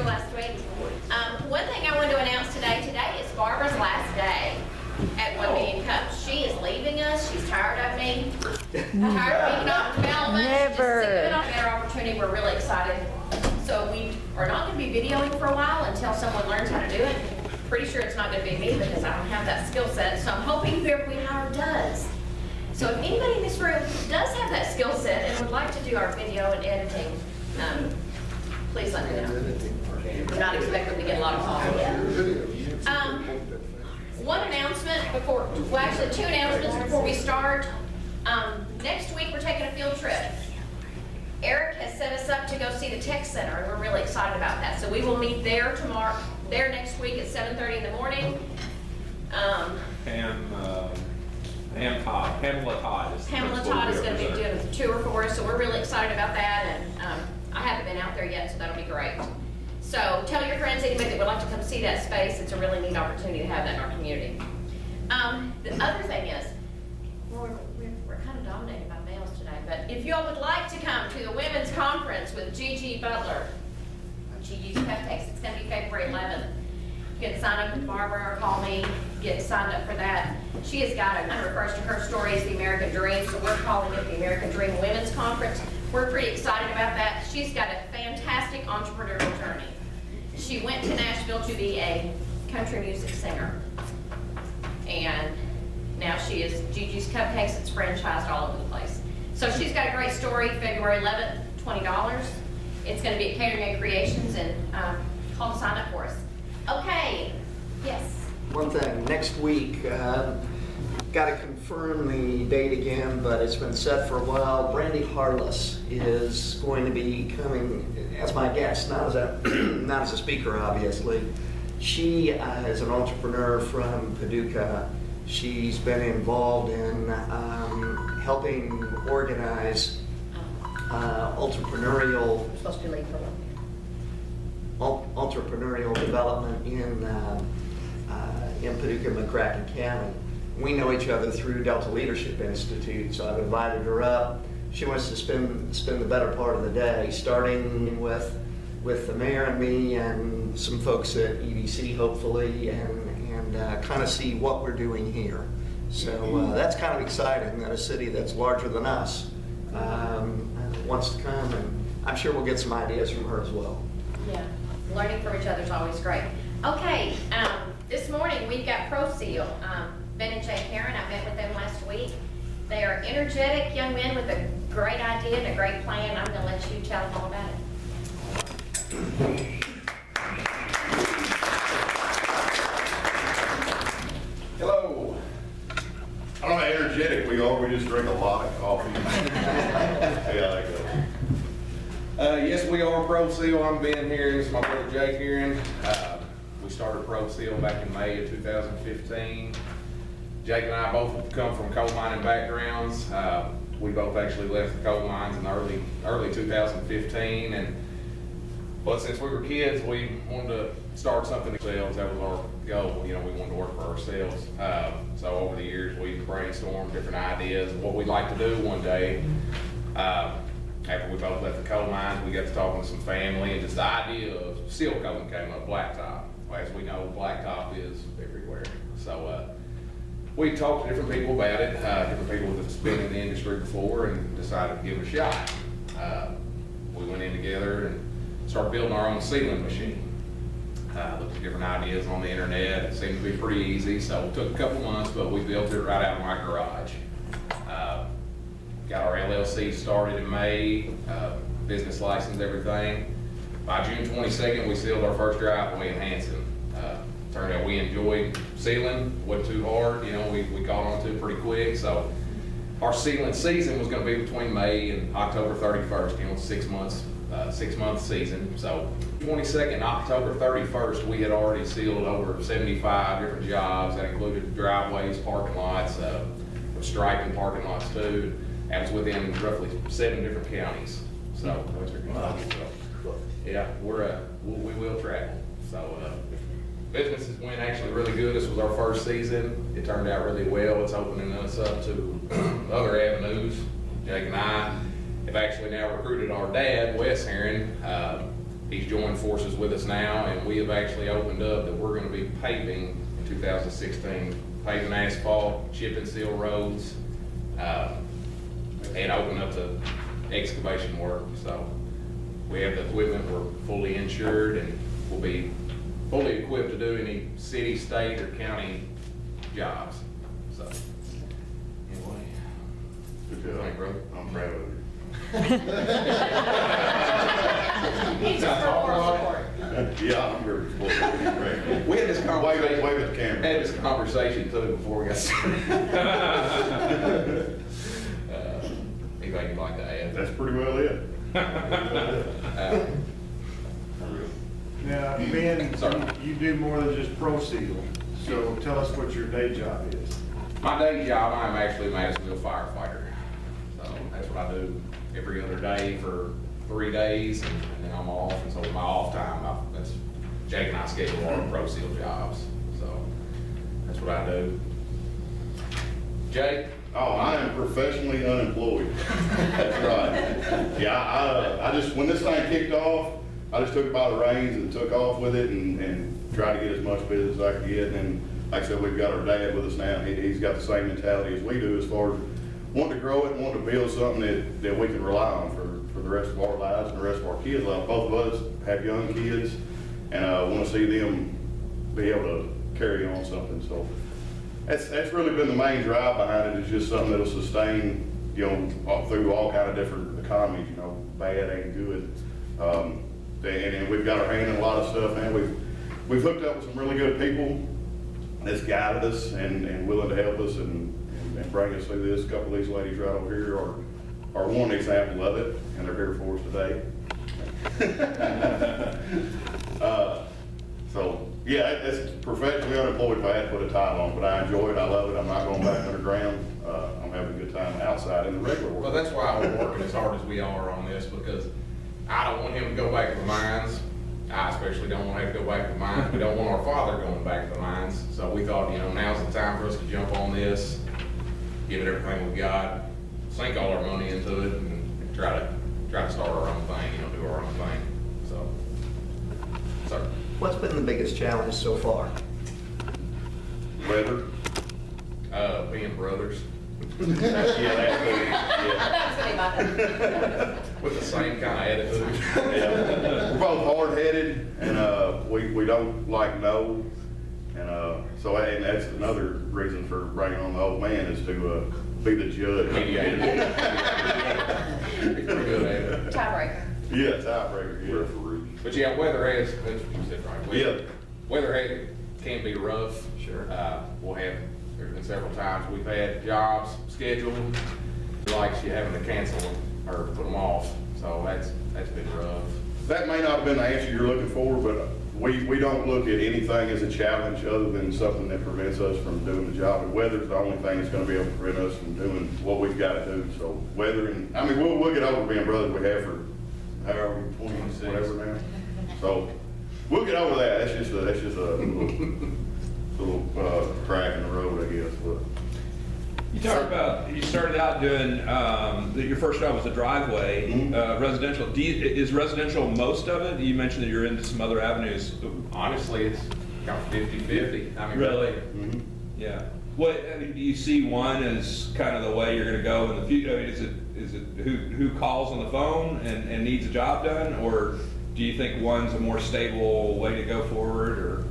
school last week. One thing I wanted to announce today is Barbara's last day at 1 Million Cups. She is leaving us. She's tired of me. Tired of economic development. Never. Just sick of it. A better opportunity. We're really excited. So we are not going to be videoing for a while until someone learns how to do it. Pretty sure it's not going to be me because I don't have that skill set. So I'm hoping whoever we hire does. So if anybody in this room does have that skill set and would like to do our video and editing, please let me know. I'm not expecting to get a lot of calls. One announcement before, well actually 2 announcements before we start. Next week we're taking a field trip. Eric has set us up to go see the tech center and we're really excited about that. So we will meet there next week at 7:30 in the morning. Pamela Todd is going to be doing a tour for us, so we're really excited about that, and I haven't been out there yet, so that'll be great. So tell your friends, anybody that would like to come see that space. It's a really neat opportunity to have that in our community. The other thing is, we're kind of dominated by males today, but if you all would like to come to the women's conference with Gigi Butler, Gigi's Cupcakes, it's going to be February 11th. You can sign up with Barbara or call me, get signed up for that. She has got kind of refers to her story as the American Dream, so we're calling it the American Dream Women's Conference. We're pretty excited about that. She's got a fantastic entrepreneurial journey. She went to Nashville to be a country music singer, and now she is Gigi's Cupcakes. It's franchised all over the place. So she's got a great story. February 11th, $20. It's going to be at Catering and Creations, and call to sign up for us. Okay, yes. One thing, next week, got to confirm the date again, but it's been set for a while. Brandy Harless is going to be coming as my guest, not as a speaker, obviously. She is an entrepreneur from Paducah. She's been involved in helping organize entrepreneurial development in Paducah, McCracken County. We know each other through Delta Leadership Institute, so I've invited her up. She wants to spend the better part of the day, starting with the mayor and me and some folks at EDC, hopefully, and kind of see what we're doing here. So that's kind of exciting that a city that's larger than us wants to come, and I'm sure we'll get some ideas from her as well. Yeah, learning from each other is always great. Okay, this morning we've got ProSeal. Ben and Jay Herron, I met with them last week. They are energetic young men with a great idea and a great plan. I'm going to let you tell them all about it. Hello. I don't know how energetic we are. We just drink a lot of coffee. Yeah, that goes. Yes, we are ProSeal. I'm Ben here. This is my brother Jake Herron. We started ProSeal back in May of 2015. Jake and I both come from coal mining backgrounds. We both actually left the coal mines in early 2015, but since we were kids, we wanted to start something ourselves. That was our goal. You know, we wanted to work for ourselves. So over the years, we brainstormed different ideas of what we'd like to do one day. After we both left the coal mines, we got to talking to some family, and just the idea of seal coating came up, blacktop. As we know, blacktop is everywhere. So we talked to different people about it, different people that's been in the industry before, and decided to give it a shot. We went in together and started building our own sealing machine. Looked at different ideas on the internet. It seemed to be pretty easy, so it took a couple months, but we built it right out of my garage. Got our LLC started in May, business license, everything. By June 22nd, we sealed our first driveway in Hanson. Turned out we enjoyed sealing, wasn't too hard, you know, we caught on to it pretty quick. So our sealing season was going to be between May and October 31st, you know, 6 months, 6-month season. So 22nd, October 31st, we had already sealed over 75 different jobs. That included driveways, parking lots, striping parking lots too. That was within roughly 7 different counties. So, yeah, we will travel. So, business went actually really good. This was our first season. It turned out really well. It's opening us up to other avenues. Jake and I have actually now recruited our dad, Wes Herron, He's joined forces with us now, and we have actually opened up that we're gonna be paving in 2016, paving asphalt, chip and seal roads, and open up the excavation work. So we have the equipment, we're fully insured, and we'll be fully equipped to do any city, state, or county jobs. So, anyway. Good job. Thank you, brother. I'm proud of you. He's just for moral support. Yeah, I'm very supportive. We had this conversation. Wave at the camera. Had this conversation too before we got started. Anything you'd like to add? That's pretty well it. Now, Ben, Sorry. you do more than just ProSeal, so tell us what your day job is. My day job, I'm actually a Madisonville firefighter. So that's what I do every other day for 3 days, and then I'm off. And so my off time, that's Jake and I schedule our ProSeal jobs. So that's what I do. Jake? Oh, I am professionally unemployed. That's right. Yeah, I just, when this thing kicked off, I just took it by the reins and took off with it and tried to get as much business as I could get. And like I said, we've got our dad with us now. He's got the same mentality as we do as far as wanting to grow it and wanting to build something that we can rely on for the rest of our lives and the rest of our kids' lives. Both of us have young kids, and I want to see them be able to carry on something. So that's really been the main drive behind it, is just something that'll sustain, you know, through all kind of different economies, you know, bad and good. And we've got our hand in a lot of stuff now. We've hooked up with some really good people that's guided us and willing to help us and bring us through this. A couple of these ladies right over here are one example of it, and they're here for us today. So yeah, it's professionally unemployed if I had to put a title on, but I enjoy it. I love it. I'm not going back underground. I'm having a good time outside in the regular work. Well, that's why we're working as hard as we are on this, because I don't want him to go back to the mines. I especially don't want to have to go back to the mines. We don't want our father going back to the mines. So we thought, you know, now's the time for us to jump on this, give it everything we've got, sink all our money into it, and try to start our own thing, you know, do our own thing. So, sir. What's been the biggest challenge so far? Weather. Being brothers. Yeah, that's good. Yeah. That was gonna be my thing. With the same kind of attitude. Yeah. We're both hard-headed, and we don't like no, and so and that's another reason for bringing on the old man, is to be the judge. Mediator. Pretty good at it. Tiebreaker. Yeah, tiebreaker, yeah. Referee. But yeah, weather has, that's what you said, right? Yeah. Weather can be rough. Sure. There's been several times we've had jobs scheduled, like you having to cancel them or put them off. So that's been rough. That may not have been the answer you're looking for, but we don't look at anything as a challenge other than something that prevents us from doing the job. And weather's the only thing that's gonna be able to prevent us from doing what we've gotta do. So weather, and, I mean, we'll get over being brothers we have for however, 26, whatever now. So we'll get over that. That's just a little crack in the road, I guess. But You talked about, you started out doing, your first job was a driveway, residential. Is residential most of it? You mentioned that you're into some other avenues. Honestly, it's kind of 50-50. I mean, Really? mhm. Yeah. What, I mean, do you see one as kind of the way you're gonna go in the future? I mean, is it who calls on the phone and needs a job done? Or do you think one's a more stable way to go forward, or?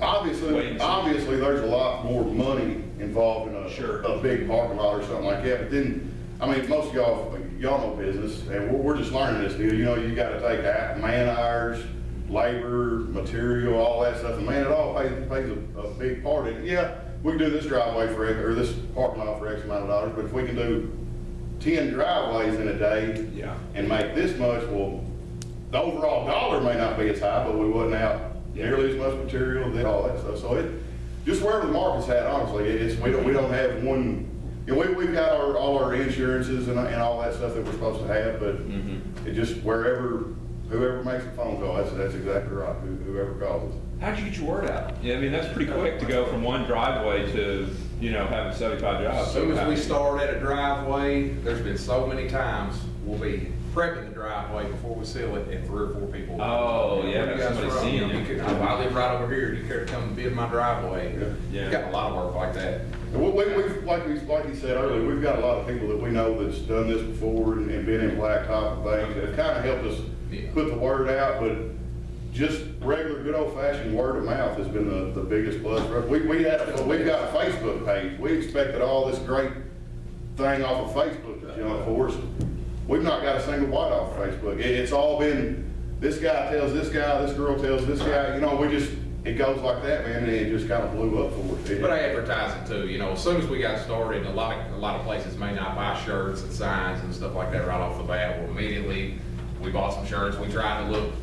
Obviously, there's a lot more money involved in Sure. a big parking lot or something like that. But then, I mean, most of y'all know business, and we're just learning this deal. You know, you got to take man hours, labor, material, all that stuff, and man, it all plays a big part in it. Yeah, we can do this driveway or this parking lot for X amount of dollars, but if we can do 10 driveways in a day, Yeah. and make this much, well, the overall dollar may not be as high, but we wouldn't out nearly as much material and all that stuff. So just wherever the market's at, honestly, we don't have one. You know, we've got all our insurances and all that stuff that we're supposed to have, but it just whoever makes a phone call, that's exactly right. Whoever calls us. How'd you get your word out? Yeah, I mean, that's pretty quick to go from one driveway to, having 75 jobs. As soon as we start at a driveway, there's been so many times we'll be prepping the driveway before we seal it, and 3 or 4 people. Oh, yeah, "Where you guys somebody from?" seeing You know, you. could- I live right over here, do you care to come bid my driveway? Yeah. We've got a lot of work like that. And we've, like you said earlier, we've got a lot of people that we know that's done this before and been in blacktop and things, that have kind of helped us Yeah. put the word out, but just regular good old fashioned word of mouth has been the biggest plus for us. We've got a Facebook page. We expected all this great thing off of Facebook to jump for us. We've not got a single bite off of Facebook. It's all been, this guy tells this guy, this girl tells this guy, you know, it goes like that, man, and it just kind of blew up for us. But advertising too, you know, as soon as we got started, a lot of places may not buy shirts and signs and stuff like that right off the bat. Well, immediately, we bought some shirts, we tried to look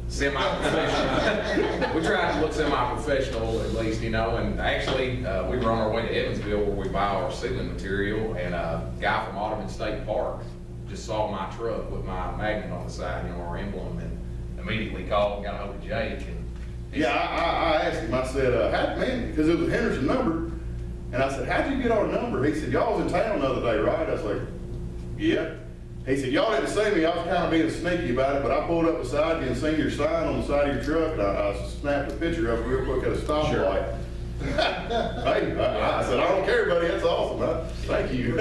semi-professional. We tried to look semi-professional at least, you know, and actually, we were on our way to Evansville where we buy our ceiling material, and a guy from Ottoman State Park just saw my truck with my magnet on the side, you know, our emblem, and immediately called and got a hold of Jake, and Yeah, I asked him, I said, how, man, because it was a Henderson number, and I said, how'd you get our number? He said, y'all was in town the other day, right? I was like, yeah. He said, y'all didn't see me, I was kind of being sneaky about it, but I pulled up beside you and seen your sign on the side of your truck, and I snapped a picture of it real quick at a stoplight. Hey, I said, I don't care, buddy, that's awesome, thank you.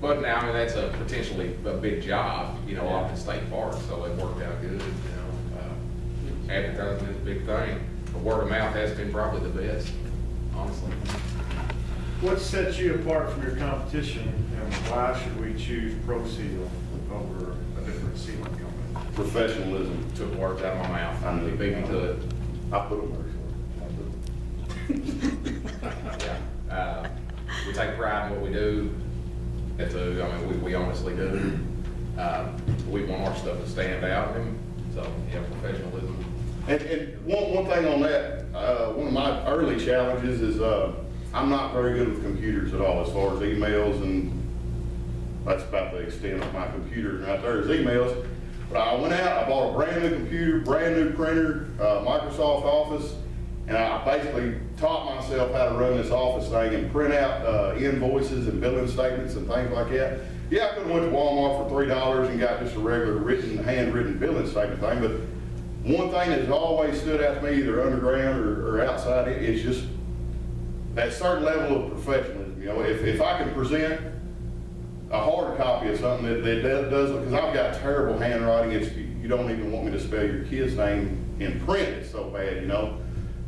but now, I mean, that's a potentially a big job, you know, off the state park, so it worked out good, you know. Advertising is a big thing, but word of mouth has been probably the best, honestly. What sets you apart from your competition, and why should we choose ProSeal over a different sealing company? Professionalism. Took words out of my mouth, I know. he beat me to it. I put them Yeah. We take pride in what we do. I mean, we honestly do. We want our stuff to stand out, and so, yeah, professionalism. And one thing on that, one of my early challenges is I'm not very good with computers at all as far as emails, and that's about the extent of my computer right there is emails. But I went out, I bought a brand new computer, brand new printer, Microsoft Office, and I basically taught myself how to run this office thing and print out invoices and billing statements and things like that. Yeah, I could have went to Walmart for $3 and got just a regular handwritten billing statement thing, but one thing that's always stood out to me, either underground or outside, is just that certain level of professionalism. You know, if I can present a hard copy of something that does, because I've got terrible handwriting, you don't even want me to spell your kid's name in print, it's so bad, you know.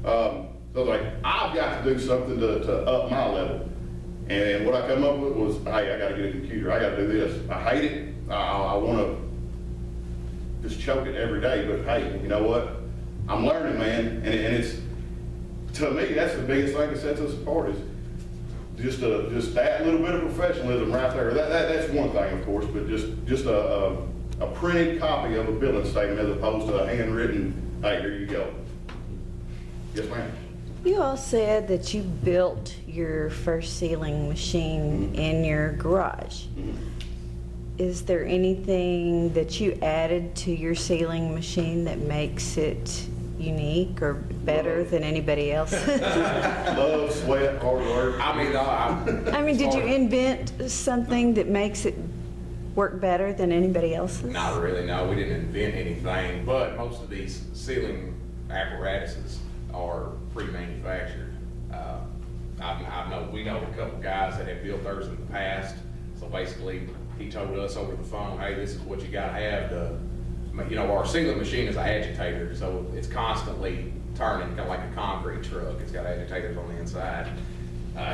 So like, I've got to do something to up my level. And what I come up with was, hey, I gotta get a computer, I gotta do this. I hate it, I wanna just choke it every day, but hey, you know what? I'm learning, man, and it's, to me, that's the biggest thing that sets us apart is just that little bit of professionalism right there. That's one thing, of course, but just a printed copy of a billing statement as opposed to a handwritten, hey, here you go. Yes, ma'am. You all said that you built your first sealing machine in your garage. Is there anything that you added to your sealing machine that makes it unique or better than anybody else? Love, sweat, hard work. I mean, I mean, did you invent something that makes it work better than anybody else's? Not really, no, we didn't invent anything, but most of these sealing apparatuses are pre-manufactured. We know a couple guys that have built theirs in the past, so basically, he told us over the phone, hey, this is what you gotta have to, you know, our sealing machine is an agitator, so it's constantly turning, kind of like a concrete truck. It's got agitators on the inside.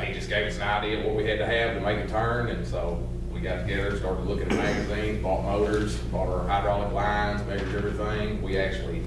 He just gave us an idea of what we had to have to make it turn, and so we got together, started looking at magazines, bought motors, bought our hydraulic lines, measured everything. We actually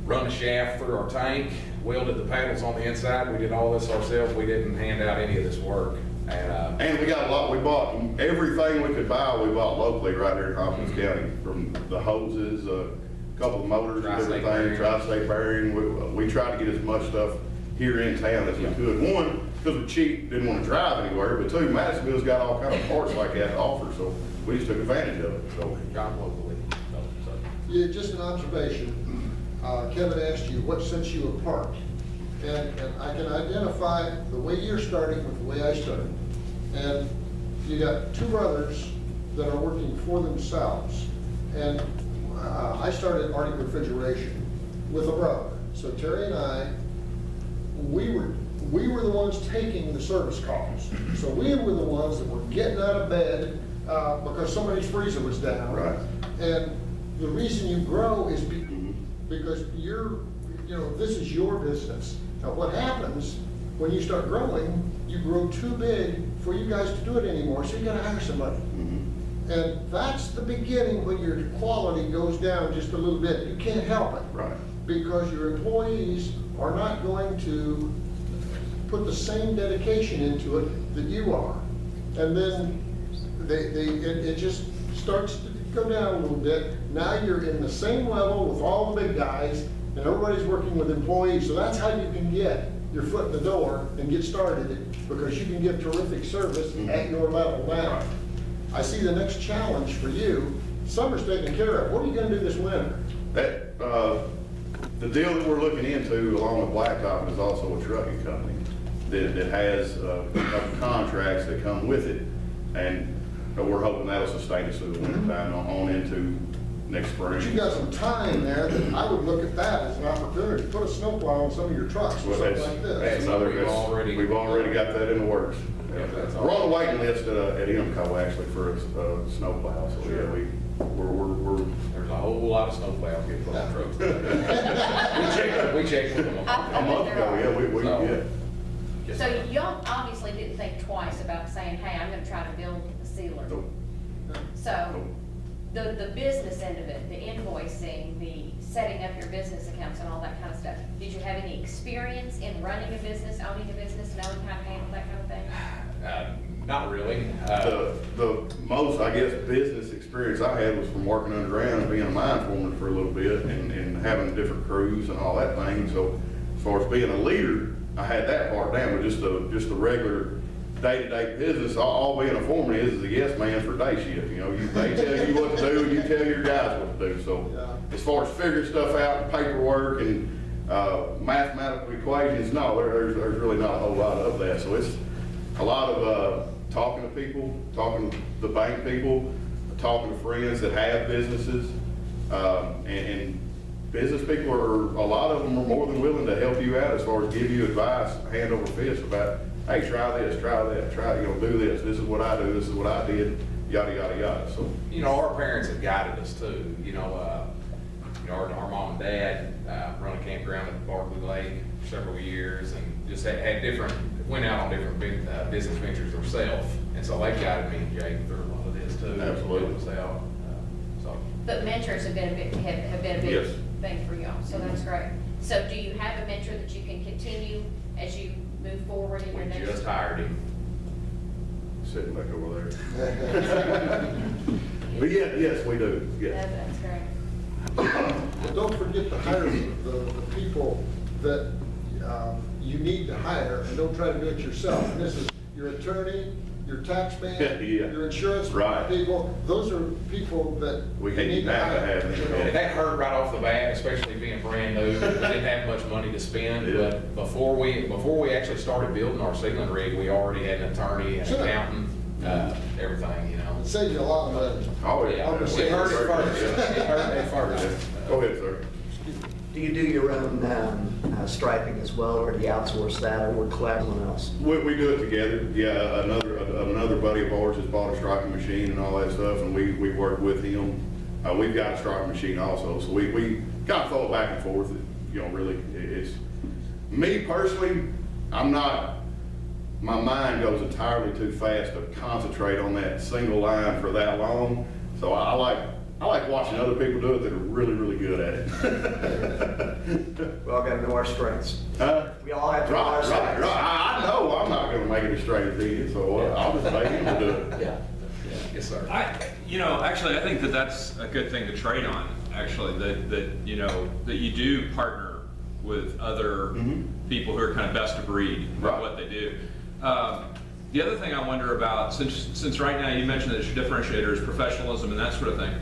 run a shaft through our tank, welded the panels on the inside. We did all this ourselves. We didn't hand out any of this work. And we got a lot, we bought everything we could buy, we bought locally right here in Hopkins County, from the hoses, a couple of motors and Tri-state everything, bearing. tri-state bearing. We tried to get as much stuff here in town as we could. One, because we're cheap, didn't want to drive anywhere, but two, Madisonville's got all kind of parts like that to offer, so we just took advantage of it, so. Got locally. So. Yeah, just an observation. Kevin asked you what sets you apart. And I can identify the way you're starting with the way I started. And you got two brothers that are working for themselves. And I started Arctic Refrigeration with a brother. So Terry and I, we were the ones taking the service calls. So we were the ones that were getting out of bed because somebody's freezer was down. Right. And the reason you grow is because this is your business. Now what happens when you start growing, you grow too big for you guys to do it anymore, so you gotta hire somebody. And that's the beginning when your quality goes down just a little bit. You can't help it. Right. Because your employees are not going to put the same dedication into it that you are. And then it just starts to go down a little bit. Now you're in the same level with all the big guys, and everybody's working with employees. So that's how you can get your foot in the door and get started, because you can give terrific service at your level now. Right. I see the next challenge for you. Summer's taken care of. What are you gonna do this winter? That, the deal that we're looking into along with Blacktop is also a trucking company that has a couple contracts that come with it. And we're hoping that'll sustain us through the winter time on into next spring. But you got some time there that I would look at that as an opportunity. Put a snowplow on some of your trucks or Well, something that's, like this. that's another, we've already got that in the works. Yeah, that's We're on the waiting list at IMCO actually for a snowplow, so yeah, we're. There's a whole lot of snowplows getting put on trucks. We checked with them. A month ago, yeah, yeah. So y'all obviously didn't think twice about saying, hey, I'm gonna try to build a sealer. Nope. So, the business end of it, the invoicing, the setting up your business accounts and all that kind of stuff, did you have any experience in running a business, owning a business, knowing how to handle that kind of thing? Not really. The most, I guess, business experience I had was from working underground and being a mine foreman for a little bit and having different crews and all that thing. So as far as being a leader, I had that part down, but just the regular day-to-day business, all being a foreman is a yes man for day shift. They tell you what to do, and you tell your guys what to do. So as far as figuring stuff out, and paperwork and mathematical equations, no, there's really not a whole lot of that. So it's a lot of talking to people, talking to the bank people, talking to friends that have businesses, and business people a lot of them are more than willing to help you out as far as give you advice, hand over fist about, hey, try this, try that, do this. This is what I do. This is what I did. Yada yada yada. So Our parents have guided us too. Our mom and dad run a campground at Barkley Lake for several years, and just went out on different business ventures themselves. And so they guided me and Jake through a lot of this too. Absolutely. Helped us out. But mentors have been a big Yes. thing for y'all, so that's great. So do you have a mentor that you can continue as you move forward in your We next? just hired him. sitting back over there. But yes, we do. Yes. That's great. But don't forget to hire the people that you need to hire, and don't try to do it yourself. And this is your attorney, your tax man, Yeah. your insurance Right. people. Those are people that We you can need to have to hire. have you know. And that hurt right off the bat, especially being brand new. We didn't have much money to spend, Yeah. but before we actually started building our ceiling rig, we already had an attorney, an Sure. accountant, everything, It saves you a lot of money. Oh, Yeah, yeah. it hurt at first. It hurt at first. Go ahead, sir. Do you do your own striping as well, or do you outsource that, or would collect someone else? We do it together. Yeah, another buddy of ours has bought a striping machine and all that stuff, and we work with him. We've got a striping machine also, so we kind of throw it back and forth. Really, it's me personally. My mind goes entirely too fast to concentrate on that single line for that long. So I like watching other people do it that are really, really good at it. We all got to know our strengths. We all have to know our Right. strengths. I know I'm not going to make it as straight as he is, so I'll just let him do it. Yeah. Yes, sir. Actually, I think that's a good thing to trade on. Actually, that you do partner with other people who are kind of best of breed at Right. what they do. The other thing I wonder about, since right now you mentioned that your differentiator is professionalism and that sort of thing,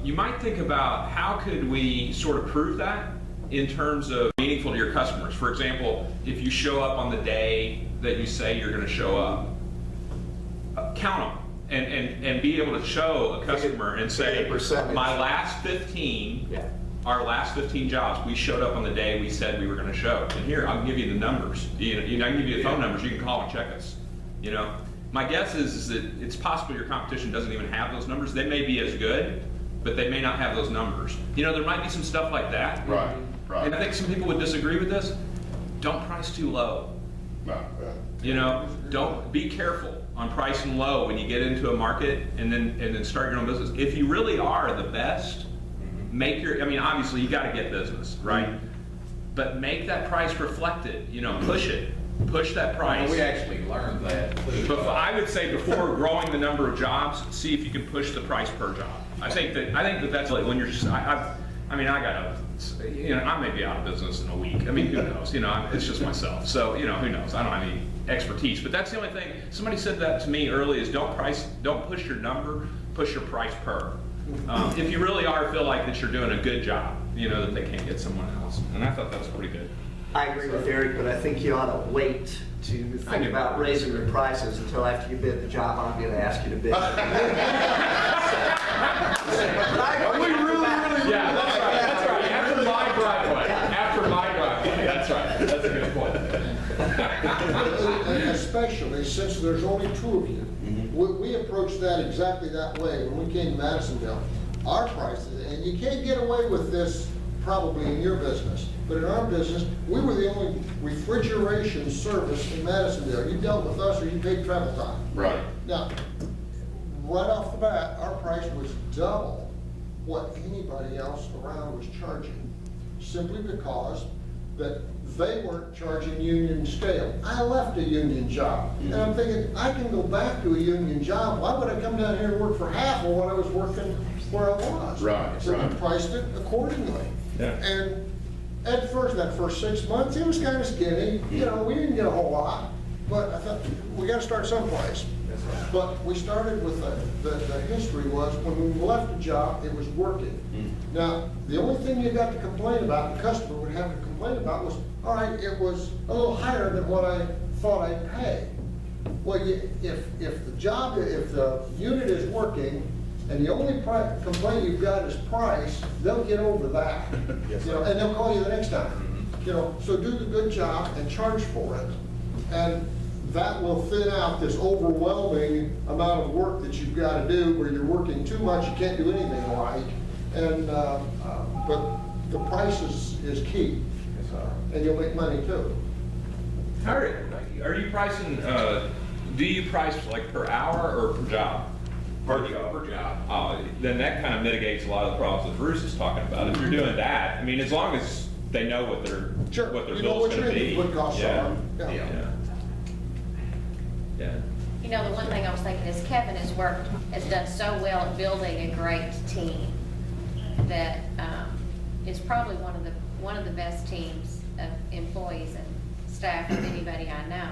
you might think about how could we sort of prove that in terms of meaningful to your customers. For example, if you show up on the day that you say you're going to show up, count them and be able to show a customer and say, percentage. my last 15, Yeah. our last 15 jobs, we showed up on the day we said we were going to show. And here, I'll give you the numbers. You know, I can give you the phone numbers. You can call and check us. You know, my guess is that it's possible your competition doesn't even have those numbers. They may be as good, but they may not have those numbers. You know, there might be some stuff like that. Right, right. And I think some people would disagree with this. Don't price too low. Right. You know, don't be careful on pricing low when you get into a market and then start your own business. If you really are the best, make your, I mean, obviously you got to get business, right? But make that price reflect it. You know, push it. Push that price. We actually learned that. I would say before growing the number of jobs, see if you can push the price per job. I think that that's like when you're just, I mean, I got you know, I may be out of business in a week. I mean, who knows? You know, it's just myself. So, you know, who knows? I don't have any expertise. But that's the only thing. Somebody said that to me early is don't push your number, push your price per. If you really feel like that you're doing a good job, you know, that they can't get someone else. And I thought that was pretty good. I agree with Eric, but I think you ought to wait to think about raising your prices until after you bid the job I'm going to ask you to bid. Yeah, that's right. After my driveway. That's right. That's a good point. Especially since there's only two of you. We approached that exactly that way when we came to Madisonville. Our prices, and you can't get away with this probably in your business, but in our business, we were the only refrigeration service in Madisonville. You dealt with us or you paid travel time. Right. Now, right off the bat, our price was double what anybody else around was charging, simply because that they weren't charging union scale. I left a union job, and I'm thinking, I can go back to a union job. Why would I come down here and work for half of what I was working where I was? Right, So right. we priced it accordingly. Yeah. And at first, that first 6 months, it was kind of skinny. You know, we didn't get a whole lot, but I thought, we got to start someplace. But we started with the history was when we left the job, it was working. Now, the only thing you got to complain about, the customer would have to complain about was, all right, it was a little higher than what I thought I'd pay. Well, if the unit is working and the only complaint you've got is price, they'll get over that. Yes, You know, sir. and they'll call you the next time. You know, so do the good job and charge for it. And that will thin out this overwhelming amount of work that you've got to do where you're working too much, you can't do anything right. And, but the price is key. Yes, sir. And you'll make money too. How are you pricing, do you price like per hour or per job? Per job. Then that kind of mitigates a lot of the problems that Bruce is talking about. If you're doing that, I mean, as long as they know what their You know bill's what your gonna be. input costs are. Yeah. Yeah. You know, the one thing I was thinking is Kevin has done so well at building a great team that it's probably one of the best teams of employees and staff of anybody I know.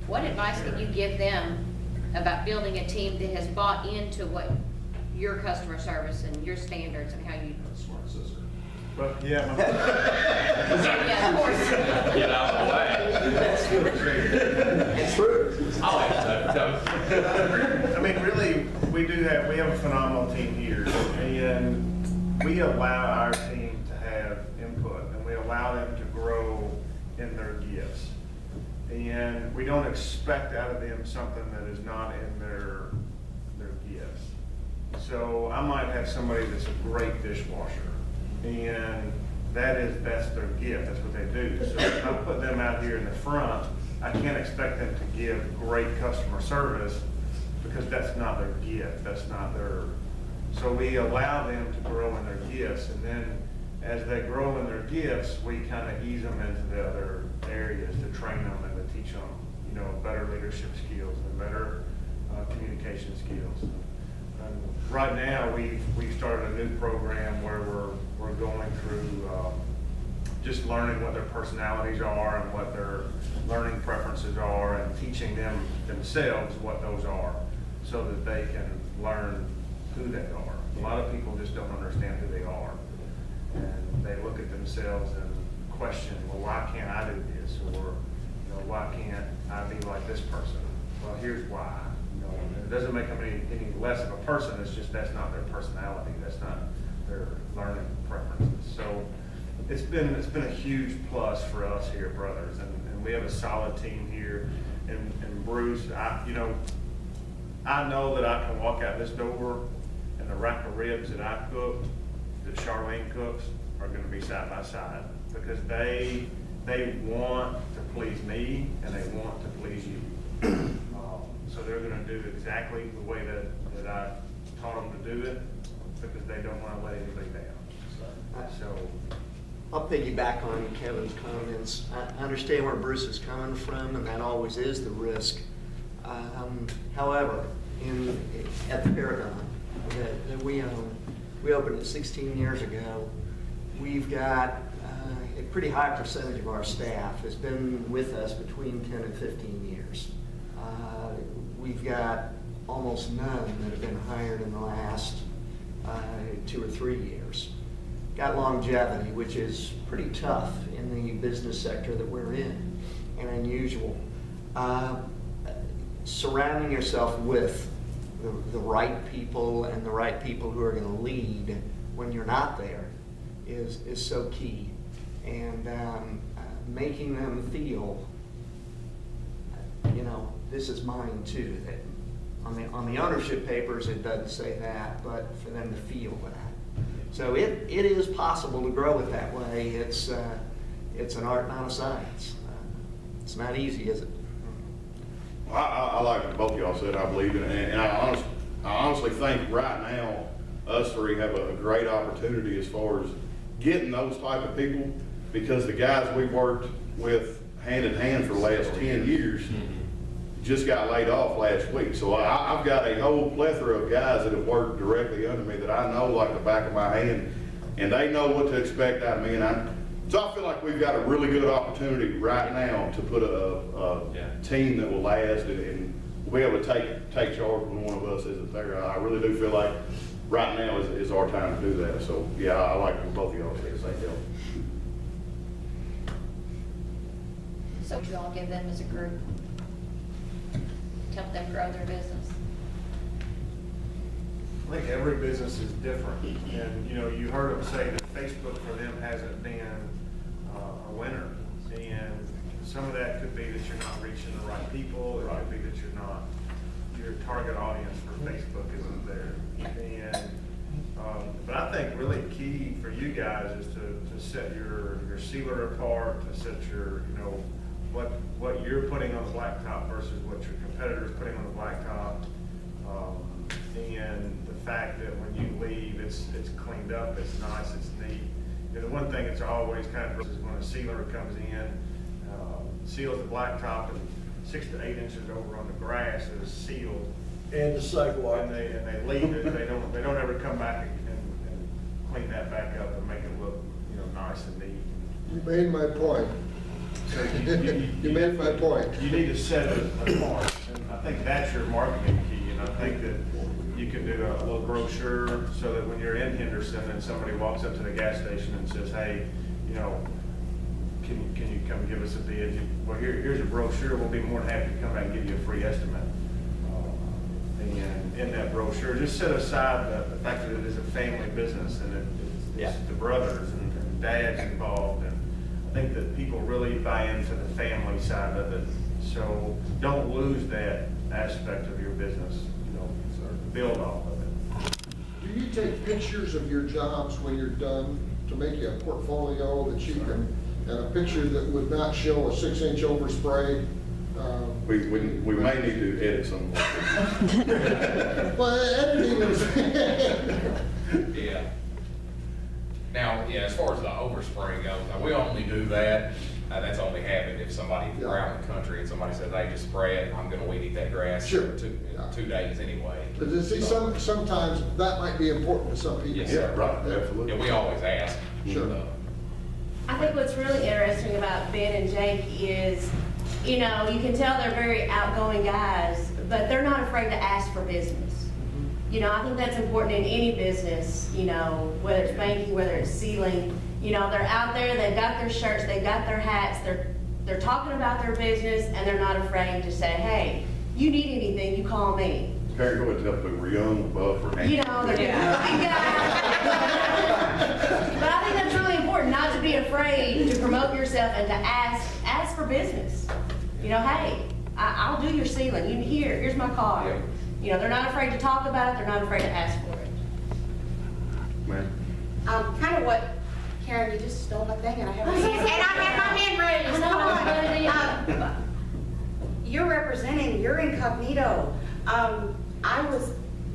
What advice can you give them about building a team that has bought into what your customer service and your standards and how you? Smart sister. But yeah, Yeah, of course. Get out of the way. It's true. I like that. I mean, really, we have a phenomenal team here, and we allow our team to have input, and we allow them to grow in their gifts. And we don't expect out of them something that is not in their gifts. So I might have somebody that's a great dishwasher, and that's their gift, that's what they do. So if I put them out here in the front, I can't expect them to give great customer service because that's not their gift, that's not their, so we allow them to grow in their gifts, and then as they grow in their gifts, we kind of ease them into the other areas to train them and to teach them, you know, better leadership skills and better communication skills. And right now, we've started a new program where we're going through just learning what their personalities are and what their learning preferences are, and teaching them themselves what those are so that they can learn who they are. A lot of people just don't understand who they are. And they look at themselves and question, well, why can't I do this? Or, you know, why can't I be like this person? Well, here's why. You know, and it doesn't make them any less of a person, it's just that's not their personality, that's not their learning preferences. So it's been a huge plus for us here, brothers, and we have a solid team here. And Bruce, I know that I can walk out this door and the rack of ribs that I cook, that Charlene cooks, are gonna be side by side, because they want to please me and they want to please you. So they're gonna do exactly the way that I taught them to do it, because they don't wanna let anybody down. So, I'll piggyback on Kevin's comments. I understand where Bruce is coming from, and that always is the risk. However, at the Herron that we own, we opened it 16 years ago. We've got a pretty high percentage of our staff has been with us between 10 and 15 years. We've got almost none that have been hired in the last 2 or 3 years. Got longevity, which is pretty tough in the business sector that we're in, and unusual. Surrounding yourself with the right people and the right people who are going to lead when you're not there is so key. And making them feel, this is mine too. That on the ownership papers it doesn't say that, but for them to feel that. So it is possible to grow it that way. It's an art, not a science. It's not easy, is it? I like what both of y'all said, I believe in it, and I honestly think right now, us three have a great opportunity as far as getting those type of people, because the guys we've worked with hand in hand for the last 10 years just got laid off last week. So I've got a whole plethora of guys that have worked directly under me that I know like the back of my hand, and they know what to expect out of me. So I feel like we've got a really good opportunity right now to put a team that will last, and we'll be able to take charge when one of us isn't there. I really do feel like right now is our time to do that. So yeah, I like what both of y'all said. Thank y'all. So what you all give them as a group to help them grow their business? I think every business is different, and you heard them say that Facebook for them hasn't been a winner, and some of that could be that you're not reaching the right people. It could be that your target audience for Facebook isn't there. And but I think really key for you guys is to set your sealer apart, to set your what you're putting on the blacktop versus what your competitor's putting on the blacktop. And the fact that when you leave, it's cleaned up, it's nice, it's neat. The one thing that's always kind of is when a sealer comes in, seals the blacktop, and 6 to 8 inches over on the grass is sealed. And the sidewalk. And they leave it. They don't ever come back and clean that back up and make it look nice and neat. You made my point. So You made my point. You need to set it apart, and I think that's your marketing key. And I think that you can do a little brochure so that when you're in Henderson and somebody walks up to the gas station and says, "Hey, can you come give us a bid?" Well, here's a brochure. We'll be more than happy to come back and give you a free estimate. And in that brochure, just set aside the fact that it is a family business and it's the brothers and dads involved. And I think that people really buy into the family side of it. So don't lose that aspect of your business, build off of it. Do you take pictures of your jobs when you're done to make you a portfolio that you can, and a picture that would not show a 6-inch overspray? We may need to edit some. Well, editing is. Yeah. Now, as far as the overspray goes, we only do that. That's only happened if somebody around the country and somebody says, "Hey, just spray it. I'm going to weed eat that grass Sure. for 2 days anyway." But you see, sometimes that might be important to some people. Yes, Yeah, sir. right, absolutely. And we always ask. Sure. I think what's really interesting about Ben and Jake is, you can tell they're very outgoing guys, but they're not afraid to ask for business. I think that's important in any business, whether it's banking, whether it's sealing. They're out there, they've got their shirts, they've got their hats, they're talking about their business, and they're not afraid to say, "Hey, you need anything, you call me. Karen, go ahead and tell people we're young, buff, or You know, they're good looking guys. But I think that's really important, not to be afraid to promote yourself and to ask for business. You know, hey, I'll do your ceiling, here's my card. You know, they're not afraid to talk about it, they're not afraid to ask for it. Man. Kind of what, Karen, you just stole my thing and I have my hand raised. Come on. You're representing, you're incognito.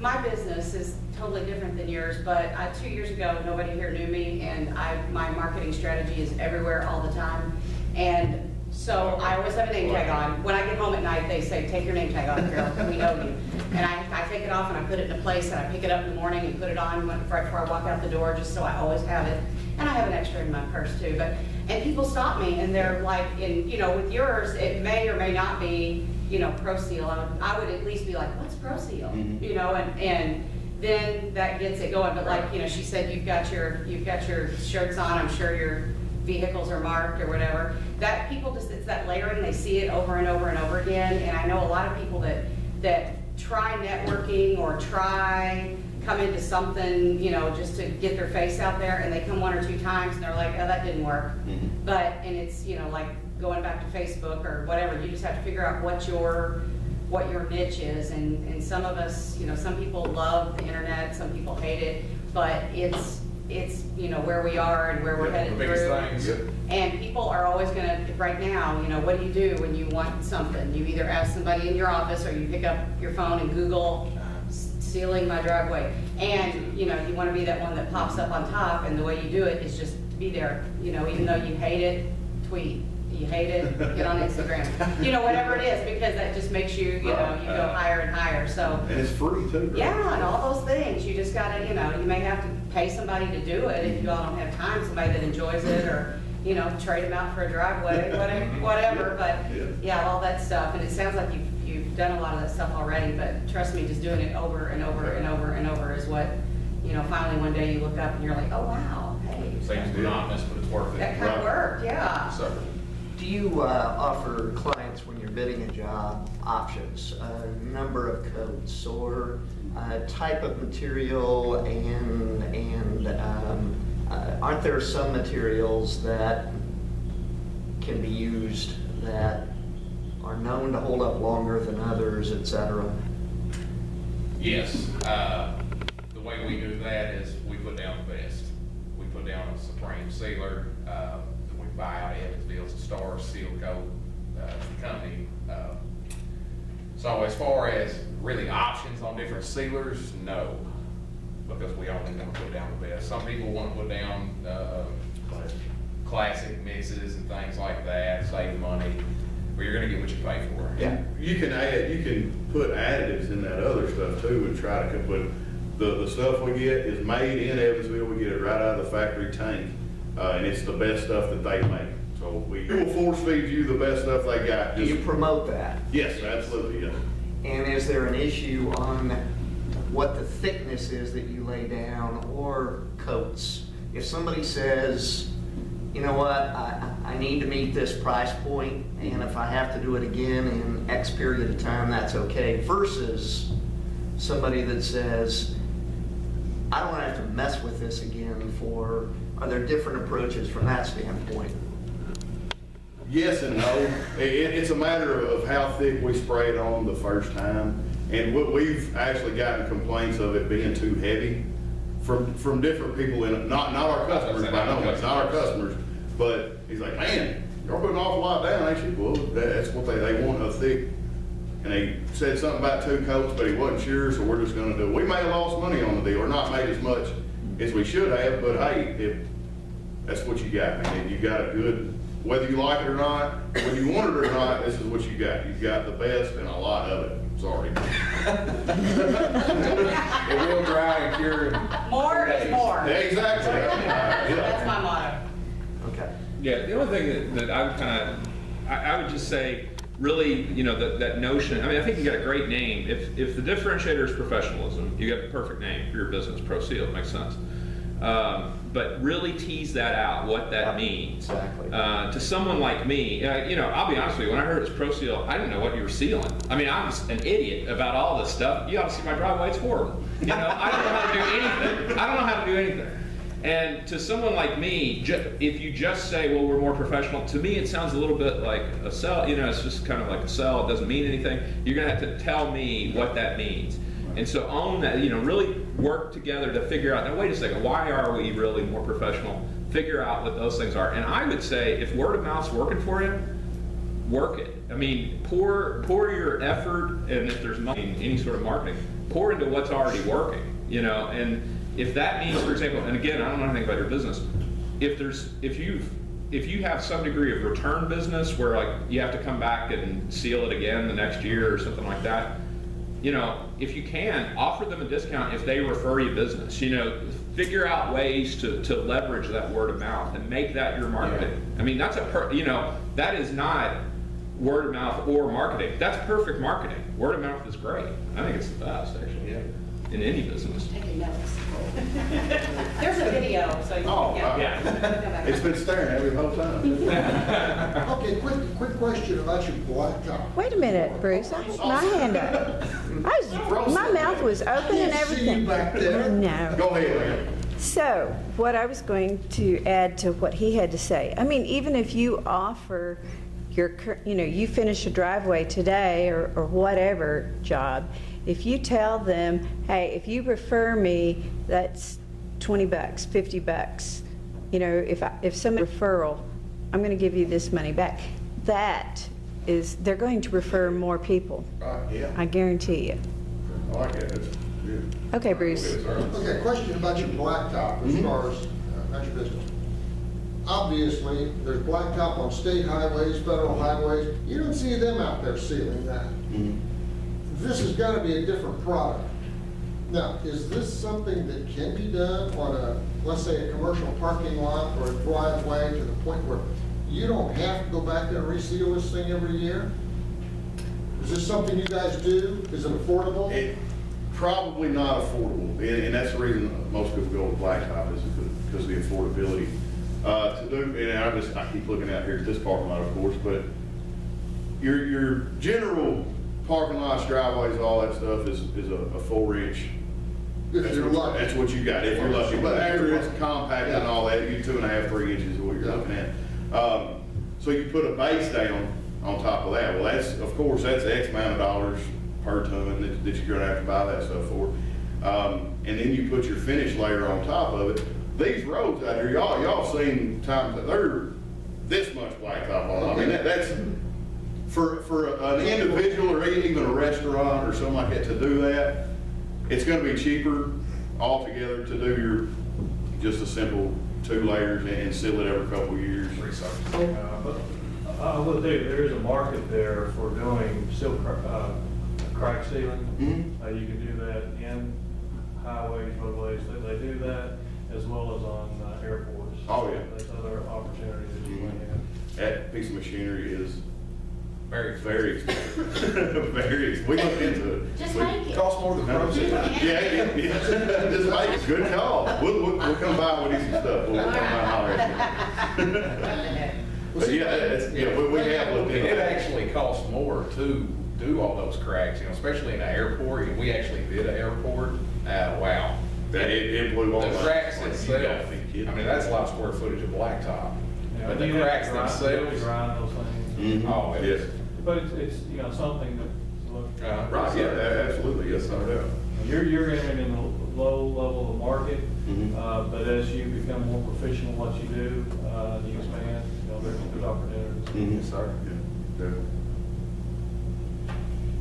My business is totally different than yours, but 2 years ago, nobody here knew me, and my marketing strategy is everywhere all the time. And so I always have a name tag on. When I get home at night, they say, take your name tag off, girl, we know you. And I take it off and I put it in a place, and I pick it up in the morning and put it on right before I walk out the door, just so I always have it. And I have an extra in my purse too. And people stop me and they're like, with yours, it may or may not be, ProSeal. I would at least be like, what's ProSeal? Mm-hmm. And then that gets it going. But like, she said, you've got your shirts on. I'm sure your vehicles are marked or whatever. That people it's that layering. They see it over and over and over again. And I know a lot of people that try networking or come into something, just to get their face out there, and they come 1 or 2 times and they're like, oh, that didn't work. Mm-hmm. And it's, like going back to Facebook or whatever, you just have to figure out what your niche is. And some of us, some people love the internet, some people hate it, but it's where we are and where we're headed through. And people are always gonna, right now, what do you do when you want something? You either ask somebody in your office, or you pick up your phone and Google sealing my driveway. And, you want to be that one that pops up on top, and the way you do it is just be there. Even though you hate it, tweet. You hate it, get on Instagram. Whatever it is, because that just makes you, you go higher and higher, so. And it's free too, right? Yeah, and all those things. You just gotta, you may have to pay somebody to do it if you all don't have time, somebody that enjoys it, or, trade them out for a driveway, whatever. But yeah, all that stuff. And it sounds like you've done a lot of that stuff already, but trust me, just doing it over and over and over and over is what, finally one day you look up and you're like, oh wow, hey. Seems monotonous, but it's worth it. That kind of worked, yeah. So, Do you offer clients, when you're bidding a job, options, number of coats, or type of material, and aren't there some materials that can be used that are known to hold up longer than others, et cetera? yes, the way we do that is we put down the best. We put down a Supreme sealer. We buy out Evansville's Star Seal Coat, the company. So as far as really options on different sealers, no, because we only want to put down the best. Some people want to put down classic mixes and things like that, save money, but you're going to get what you pay for. Yeah. You can put additives in that other stuff too, and try to put, the stuff we get is made in Evansville. We get it right out of the factory tank, and it's the best stuff that they make. So we will force feed you the best stuff they got. Do you promote that? Yes, absolutely, yes. And is there an issue on what the thickness is that you lay down, or coats? If somebody says, you know what, I need to meet this price point, and if I have to do it again in X period of time, that's okay, versus somebody that says, I don't want to have to mess with this again are there different approaches from that standpoint? Yes and no. It's a matter of how thick we spray it on the first time. And we've actually gotten complaints of it being too heavy from different people, not our customers, by no means, not our customers. But he's like, man, you're putting an awful lot down, ain't you? Well, that's what they want, a thick. And they said something about 2 coats, but he wasn't sure, so we're just gonna do it. We may have lost money on the deal, or not made as much as we should have, but hey, that's what you got, man. You got a good, whether you like it or not, whether you want it or not, this is what you got. You've got the best and a lot of it. Sorry. It will dry and cure in More 2 is days. more. Yeah, exactly. That's my motto. Okay. Yeah, the only thing that I would I would just say, really, that notion, I mean, I think you got a great name. If the differentiator is professionalism, you got the perfect name for your business, ProSeal, it makes sense. But really tease that out, what that means. Exactly. To someone like me, you know, I'll be honest with you, when I heard it was ProSeal, I didn't know what you were sealing. I mean, I was an idiot about all this stuff. You ought to see my driveway, it's horrible. You know, I don't know how to do anything. I don't know how to do anything. And to someone like me, if you just say, well, we're more professional, to me it sounds a little bit like a sell, you know, it's just kind of like a sell, it doesn't mean anything. You're gonna have to tell me what that means. And so own that, you know, really work together to figure out, now wait a second, why are we really more professional? Figure out what those things are. And I would say, if word of mouth's working for you, work it. I mean, pour your effort, and if there's money, any sort of marketing, pour into what's already working, you know. And if that means, for example, and again, I don't know anything about your business, if you have some degree of return business where like you have to come back and seal it again the next year or something like that, you know, if you can, offer them a discount if they refer you business. You know, figure out ways to leverage that word of mouth and make that your marketing. Yeah. I mean, that's you know, that is not word of mouth or marketing. That's perfect marketing. Word of mouth is great. I think it's the best, actually, in any business. Taking notes. There's a video, so you can yeah. It's been staring at me the whole time. Okay, quick question about your blacktop. Wait a minute, Bruce, I had my hand up. My mouth was open and I can't see everything. you back there. No. Go ahead, man. So, what I was going to add to what he had to say, I mean, even if you offer you know, you finish a driveway today or whatever job, if you tell them, hey, if you refer me, that's $20, $50. You know, if some referral, I'm going to give you this money back. That is, they're going to refer more people. Yeah. I guarantee you. I like that. That's good. Okay, Bruce. Okay, question about your blacktop as far as about your business. Obviously, there's blacktop on state highways, federal highways. You don't see them out there sealing that. This has got to be a different product. Now, is this something that can be done on a, let's say, a commercial parking lot or a driveway to the point where you don't have to go back there and reseal this thing every year? Is this something you guys do? Is it affordable? Probably not affordable, and that's the reason most people go with blacktop is because of the affordability. To do, and I keep looking out here at this parking lot, of course, but your general parking lots, driveways, all that stuff is a 4-inch. If you're lucky. That's what you got, if you're lucky. But after it's compacted and all that, you 2.5, 3 inches is what you're looking at. So you put a base down on top of that. Well, that's, of course, that's X amount of dollars per ton that you're gonna have to buy that stuff for. And then you put your finish layer on top of it. These roads out here, y'all seen times that they're this much blacktop on. I mean, that's for an individual or even a restaurant or something like that to do that. It's going to be cheaper altogether to do just a simple 2 layers and seal it every couple of years. But I will tell you, there is a market there for doing crack sealing. You can do that in highways, roadways. They do that as well as on airports. Oh, yeah. There's other opportunities that you may have. That piece of machinery is Very very expensive. Very expensive. We looked into it. Just make it. Costs more than ProSeal. Yeah. Just make it. Good call. We'll come by with you some stuff. We'll come by and holler at you. But yeah, we have looked into It it. actually costs more to do all those cracks, you know, especially in an airport. We actually did an airport. Wow. It blew on The my- cracks like, itself, you gotta be kidding. I mean, that's a lot of square footage of blacktop. Yeah, But the you have cracks to grind- you have to themselves, grind those things. oh, it Yes. is. But it's, you know, something to look. Right, yeah, absolutely, yes, no doubt. You're entering in the low level of the market, Mhm. but as you become more proficient in what you do, you expand, you know, there's opportunities. Yes, sir. Yeah.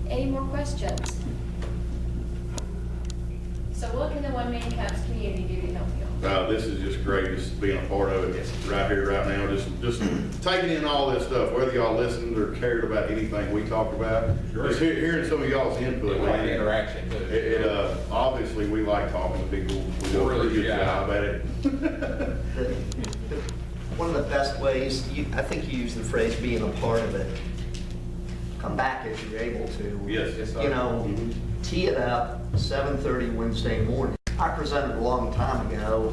Any more questions? So what can the 1 Million Cups community do to help you? This is just great, just being a part of it right here, right now, just taking in all this stuff, whether y'all listened or cared about anything we talked about. Just hearing some of y'all's input. We like man. interaction too. Obviously, we like talking to people. We do a pretty good job at it. One of the best ways, I think you used the phrase being a part of it. Come back if you're able to. Yes, sir. You know, tee it up 7:30 Wednesday morning. I presented a long time ago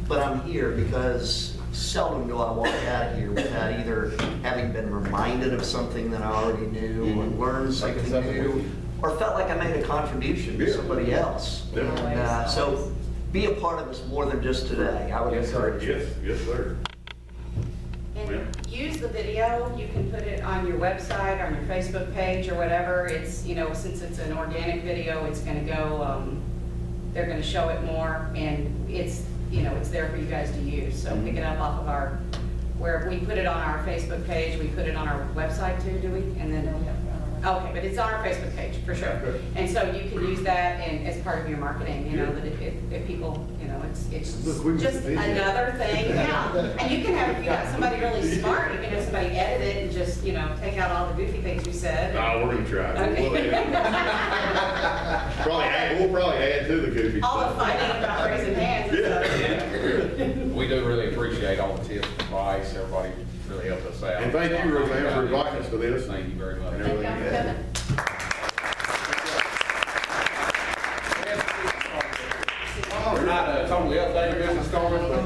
but I'm here because seldom do I walk out of here without either having been reminded of something that I already knew, or learned something new, or felt like I made a contribution to somebody else. And so be a part of this more than just today. I would encourage you. Yes, sir. And use the video, you can put it on your website, on your Facebook page or whatever. It's, you know, since it's an organic video, it's gonna go, they're gonna show it more, and it's, you know, it's there for you guys to use. So pick it up off of our, where we put it on our Facebook page, we put it on our website too, do we? And then, okay, but it's on our Facebook page, for sure. And so you can use that and as part of your marketing, you know, that if people, you know, it's just another thing. Yeah. And you can have, if you got somebody really smart, you can have somebody edit it and just, you know, take out all the goofy things we said. No, we're gonna try. Okay. We'll probably add to the goofy All the stuff. fighting about raising hands and stuff. We do really appreciate all the tips, advice, everybody really helped us out. And thank you, Roseanne, for inviting us to this. Thank you very much. And Thank everything y'all you for had. coming. We're not totally updated business cards, but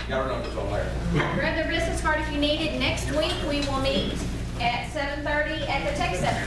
got our numbers on there. Grab their business card if you need it. Next week, we will meet at 7:30 at the Tech Center.